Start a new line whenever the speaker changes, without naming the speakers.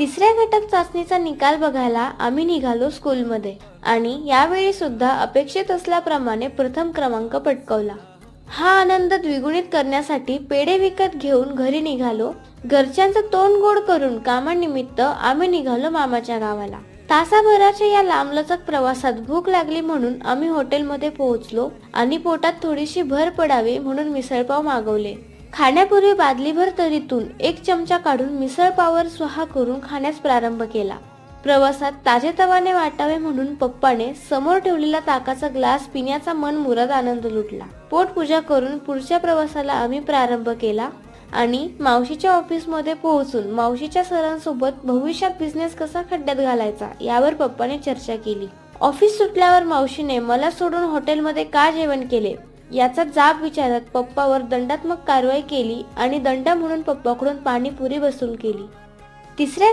तिसऱ्या घटक चाचणीचा निकाल बघायला आम्ही निघालो स्कूलमध्ये आणि यावेळी सुद्धा अपेक्षित असल्याप्रमाणे प्रथम क्रमांक पटकावला। हा आनंद द्विगुणित करण्यासाठी पेढे विकत घेऊन घरी निघालो। घरच्यांचं तोंड गोड करून कामानिमित्त आम्ही निघालो मामाच्या गावाला। तासाभराच्या या लांबलचक प्रवासात भूक लागली म्हणून आम्ही हॉटेलमध्ये पोहोचलो आणि पोटात थोडीशी भर पडावी म्हणून मिसळपाव मागवले। खाण्यापूर्वी बादलीभर तरीतून एक चमचा काढून मिसळपावावर स्वाहा करून खाण्यास प्रारंभ केला। प्रवासात ताजेतवाने वाटावे म्हणून पप्पाने समोर ठेवलेला ताकाचा ग्लास पिण्याचा मनमुराद आनंद लुटला। पोटपूजा करून पुढच्या प्रवासाला आम्ही प्रारंभ केला आणि मावशीच्या ऑफिसमध्ये पोहोचून मावशीच्या सरांसोबत भविष्यात बिझनेस कसा खड्ड्यात घालायचा यावर पप्पाने चर्चा केली। ऑफिस सुटल्यावर मावशीने मला सोडून हॉटेलमध्ये का जेवण केले याचा जाब विचारत पप्पावर दंडात्मक कारवाई केली आणि दंड म्हणून पप्पाकडून पाणीपुरी वसूल केली। तिसऱ्या